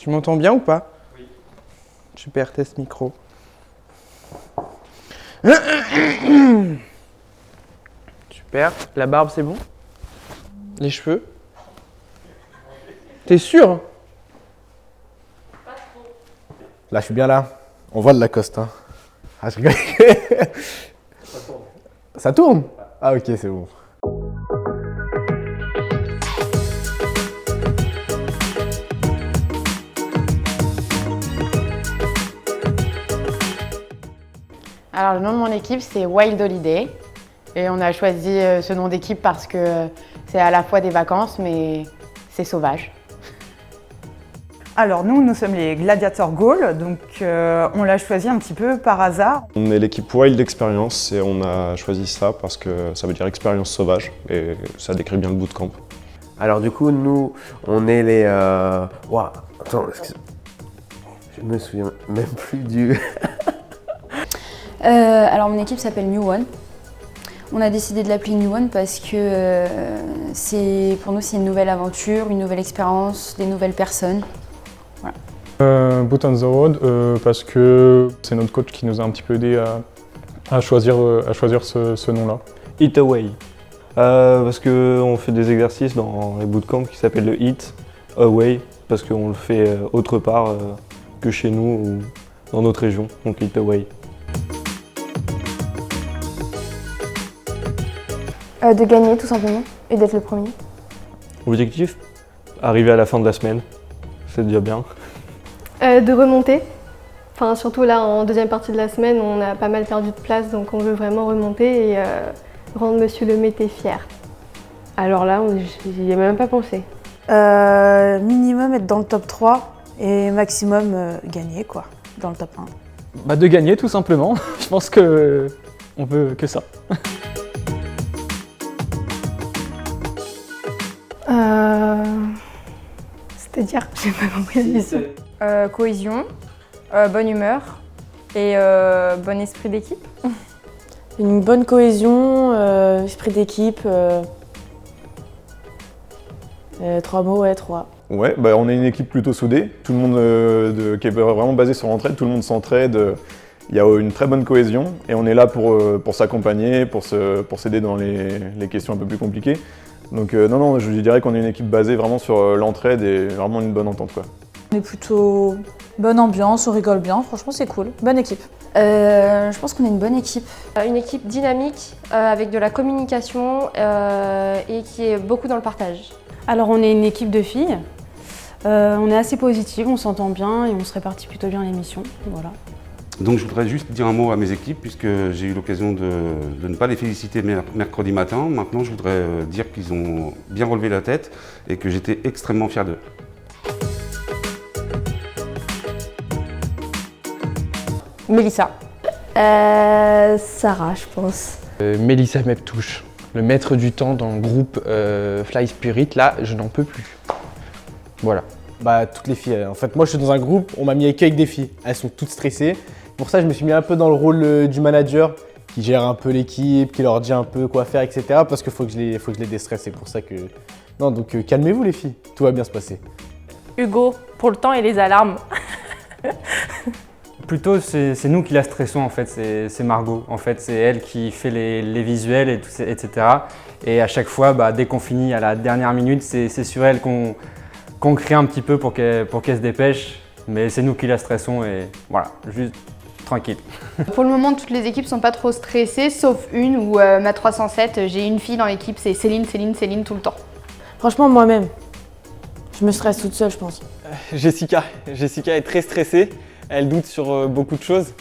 Tu m'entends bien ou pas? Oui. Super, test micro. Super. La barbe, c'est bon? Les cheveux? T'es sûr? Là, je suis bien là. On voit le Lacoste. Hein. Ah, je rigole. Ça tourne. Ça tourne? Ah, ok, c'est bon. Alors, le nom de mon équipe, c'est Wild Holiday. Et on a choisi ce nom d'équipe parce que c'est à la fois des vacances, mais c'est sauvage. Alors nous sommes les Gladiator Gauls, donc on l'a choisi un petit peu par hasard. On est l'équipe Wild Experience et on a choisi ça parce que ça veut dire expérience sauvage et ça décrit bien le bootcamp. Alors du coup, nous, on est les... Ouah, attends, je me souviens même plus du... Alors mon équipe s'appelle New One. On a décidé de l'appeler New One parce que pour nous c'est une nouvelle aventure, une nouvelle expérience, des nouvelles personnes. Voilà. Boot on the Road parce que c'est notre coach qui nous a un petit peu aidé à choisir ce nom-là. Eat Away parce qu'on fait des exercices dans les bootcamps qui s'appellent le Eat Away parce qu'on le fait autre part que chez nous ou dans notre région, donc Eat Away. De gagner tout simplement et d'être le premier. Objectif, arriver à la fin de la semaine, c'est déjà bien. De remonter, enfin surtout là en deuxième partie de la semaine on a pas mal perdu de place donc on veut vraiment remonter et rendre Monsieur le Mété fier. Alors là, j'y ai même pas pensé. Minimum être dans le top 3 et maximum gagner quoi, dans le top 1. De gagner tout simplement, je pense que on veut que ça. C'est-à-dire, j'ai pas compris la question. Cohésion, bonne humeur et bon esprit d'équipe. Une bonne cohésion, esprit d'équipe, 3 mots, ouais, 3. Ouais, on est une équipe plutôt soudée, tout le monde qui est vraiment basé sur l'entraide, tout le monde s'entraide, il y a une très bonne cohésion et on est là pour s'accompagner, pour s'aider dans les questions un peu plus compliquées. Donc non, je dirais qu'on est une équipe basée vraiment sur l'entraide et vraiment une bonne entente quoi. On est plutôt bonne ambiance, on rigole bien, franchement c'est cool, bonne équipe. Je pense qu'on est une bonne équipe. Une équipe dynamique avec de la communication et qui est beaucoup dans le partage. Alors on est une équipe de filles, on est assez positive, on s'entend bien et on se répartit plutôt bien les missions, voilà. Donc je voudrais juste dire un mot à mes équipes puisque j'ai eu l'occasion de ne pas les féliciter mercredi matin. Maintenant je voudrais dire qu'ils ont bien relevé la tête et que j'étais extrêmement fier d'eux. Mélissa. Sarah, je pense. Mélissa Meptouche, le maître du temps dans le groupe Fly Spirit, là je n'en peux plus. Voilà. Toutes les filles. En fait, moi je suis dans un groupe, on m'a mis avec des filles. Elles sont toutes stressées. Pour ça, je me suis mis un peu dans le rôle du manager qui gère un peu l'équipe, qui leur dit un peu quoi faire, etc. Parce qu'il faut que je les déstresse. C'est pour ça que... Non, donc calmez-vous les filles, tout va bien se passer. Hugo, pour le temps et les alarmes. Plutôt, c'est nous qui la stressons en fait, c'est Margot. En fait, c'est elle qui fait les visuels, etc. Et à chaque fois, dès qu'on finit à la dernière minute, c'est sur elle qu'on crie un petit peu pour qu'elle se dépêche. Mais c'est nous qui la stressons et voilà, juste tranquille. Pour le moment, toutes les équipes sont pas trop stressées, sauf une où ma 307, j'ai une fille dans l'équipe, c'est Céline tout le temps. Franchement, moi-même, je me stresse toute seule, je pense. Jessica est très stressée, elle doute sur beaucoup de choses,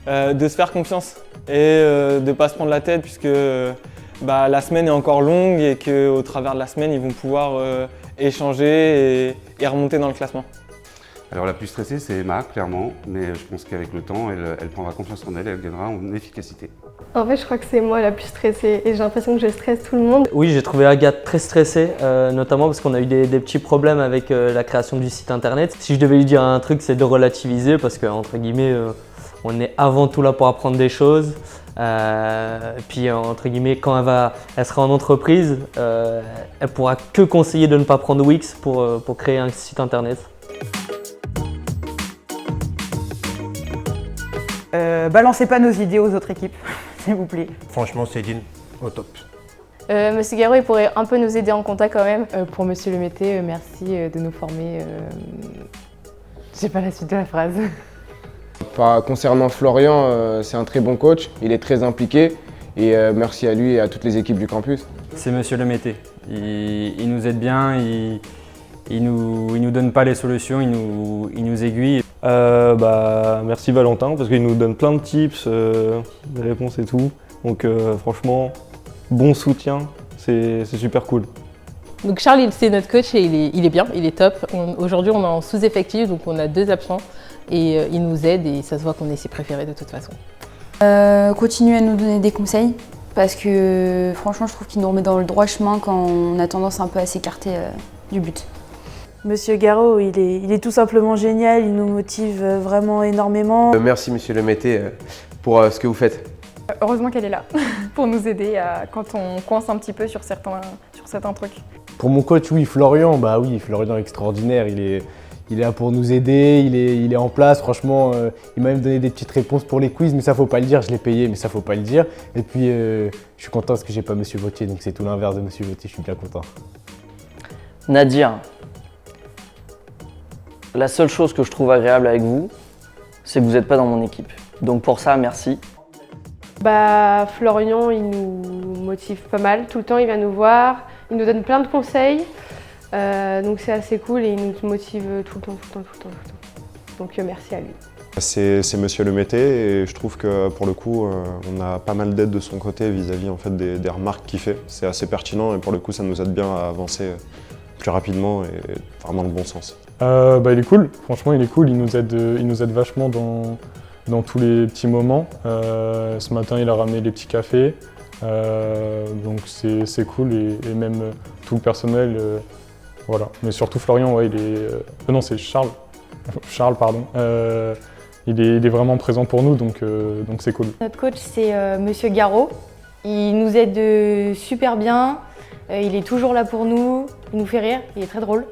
de se faire confiance et de ne pas se prendre la tête puisque la semaine est encore longue et qu'au travers de la semaine, ils vont pouvoir échanger et remonter dans le classement. Alors la plus stressée c'est Emma, clairement, mais je pense qu'avec le temps, elle prendra confiance en elle et elle gagnera en efficacité. En fait, je crois que c'est moi la plus stressée et j'ai l'impression que je stresse tout le monde. Oui, j'ai trouvé Agathe très stressée, notamment parce qu'on a eu des petits problèmes avec la création du site internet. Si je devais lui dire un truc, c'est de relativiser parce qu'entre guillemets, on est avant tout là pour apprendre des choses. Puis entre guillemets, quand elle sera en entreprise, elle pourra que conseiller de ne pas prendre Wix pour créer un site internet. Balancez pas nos idées aux autres équipes, s'il vous plaît. Franchement, Céline, au top. Monsieur Garot, il pourrait un peu nous aider en compta quand même. Pour Monsieur Lemété, merci de nous former. J'ai pas la suite de la phrase. Concernant Florian, c'est un très bon coach, il est très impliqué et merci à lui et à toutes les équipes du campus. C'est Monsieur Lemété. Il nous aide bien, il nous donne pas les solutions, il nous aiguille. Merci Valentin parce qu'il nous donne plein de tips, des réponses et tout. Donc franchement, bon soutien, c'est super cool. Donc Charles, c'est notre coach et il est bien, il est top. Aujourd'hui, on est en sous-effectif, donc on a 2 absents et il nous aide et ça se voit qu'on est ses préférés de toute façon. Continuer à nous donner des conseils parce que franchement, je trouve qu'il nous remet dans le droit chemin quand on a tendance un peu à s'écarter du but. Monsieur Garot, il est tout simplement génial, il nous motive vraiment énormément. Merci Monsieur Lemété pour ce que vous faites. Heureusement qu'elle est là pour nous aider quand on coince un petit peu sur certains trucs. Pour mon coach, oui, Florian, Florian extraordinaire, il est là pour nous aider, il est en place, franchement, il m'a même donné des petites réponses pour les quiz, mais ça faut pas le dire, je l'ai payé, mais ça faut pas le dire. Et puis, je suis content parce que j'ai pas Monsieur Vautier, donc c'est tout l'inverse de Monsieur Vautier, je suis bien content. Nadir, la seule chose que je trouve agréable avec vous, c'est que vous n'êtes pas dans mon équipe. Donc pour ça, merci. Florian, il nous motive pas mal. Tout le temps, il vient nous voir. Il nous donne plein de conseils. Donc c'est assez cool et il nous motive tout le temps. Donc merci à lui. C'est Monsieur Lemété et je trouve que pour le coup, on a pas mal d'aide de son côté vis-à-vis en fait, des remarques qu'il fait. C'est assez pertinent et pour le coup, ça nous aide bien à avancer plus rapidement et vraiment dans le bon sens. Il est cool, franchement il est cool, il nous aide vachement dans tous les petits moments. Ce matin il a ramené les petits cafés, donc c'est cool et même tout le personnel, voilà. Mais surtout Florian, ouais, non c'est Charles, pardon. Il est vraiment présent pour nous, donc c'est cool. Notre coach c'est Monsieur Garot, il nous aide super bien, il est toujours là pour nous, il nous fait rire, il est très drôle.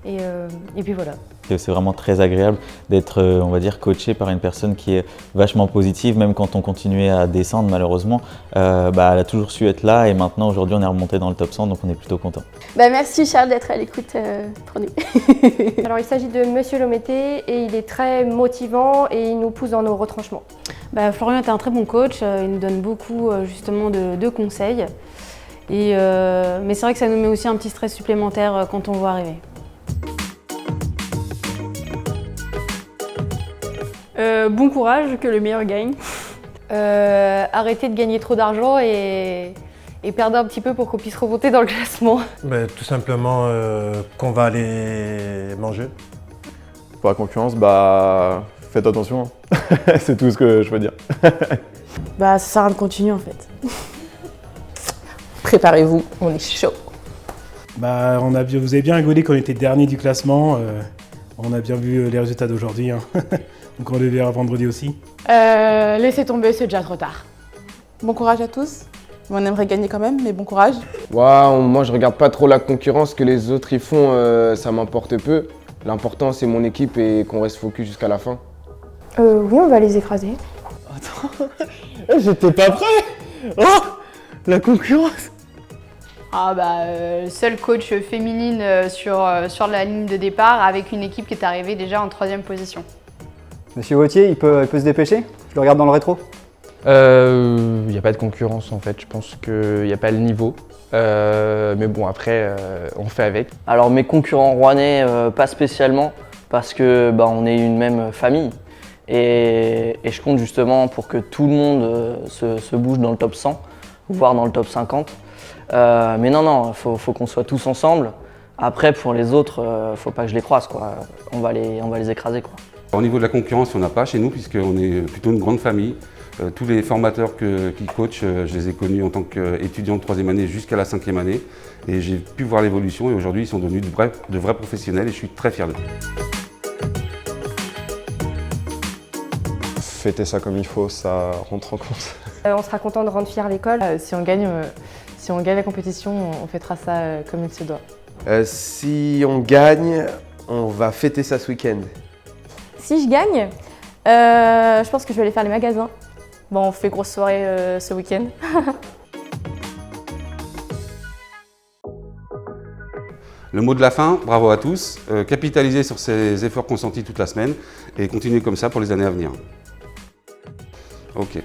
Et puis voilà. C'est vraiment très agréable d'être, on va dire, coaché par une personne qui est vachement positive, même quand on continuait à descendre malheureusement. Elle a toujours su être là et maintenant aujourd'hui on est remonté dans le top 100 donc on est plutôt content. Merci Charles d'être à l'écoute pour nous. Alors il s'agit de Monsieur Lemété et il est très motivant et il nous pousse dans nos retranchements. Florian est un très bon coach, il nous donne beaucoup justement de conseils. Mais c'est vrai que ça nous met aussi un petit stress supplémentaire quand on voit arriver. Bon courage, que le meilleur gagne. Arrêtez de gagner trop d'argent et perdez un petit peu pour qu'on puisse remonter dans le classement. Tout simplement qu'on va aller manger. Pour la concurrence, faites attention. C'est tout ce que je veux dire. Ça sert à rien de continuer en fait. Préparez-vous, on est chaud. Vous avez bien rigolé quand on était dernier du classement. On a bien vu les résultats d'aujourd'hui. Donc on les verra vendredi aussi. Laissez tomber, c'est déjà trop tard. Bon courage à tous. On aimerait gagner quand même, mais bon courage. Moi je regarde pas trop la concurrence, que les autres ils font, ça m'importe peu. L'important c'est mon équipe et qu'on reste focus jusqu'à la fin. Oui, on va les écraser. Attends, j'étais pas prêt. Oh, la concurrence. Seule coach féminine sur la ligne de départ avec une équipe qui est arrivée déjà en 3e position. Monsieur Vautier, il peut se dépêcher? Je le regarde dans le rétro. Il n'y a pas de concurrence en fait, je pense qu'il n'y a pas le niveau. Mais bon après, on fait avec. Alors mes concurrents rouennais, pas spécialement, parce que on est une même famille. Et je compte justement pour que tout le monde se bouge dans le top 100, voire dans le top 50. Mais non, faut qu'on soit tous ensemble. Après, pour les autres, faut pas que je les croise, quoi. On va les écraser, quoi. Au niveau de la concurrence, il n'y en a pas chez nous, puisqu'on est plutôt une grande famille. Tous les formateurs qui coachent, je les ai connus en tant qu'étudiants de 3e année jusqu'à la 5e année. Et j'ai pu voir l'évolution, et aujourd'hui, ils sont devenus de vrais professionnels, et je suis très fier d'eux. Fêter ça comme il faut, ça rentre en compte. On sera content de rendre fier l'école. Si on gagne la compétition, on fêtera ça comme il se doit. Si on gagne, on va fêter ça ce week-end. Si je gagne, Je pense que je vais aller faire les magasins. Bon, on fait grosse soirée ce week-end. Le mot de la fin, bravo à tous. Capitalisez sur ces efforts consentis toute la semaine et continuez comme ça pour les années à venir. Ok.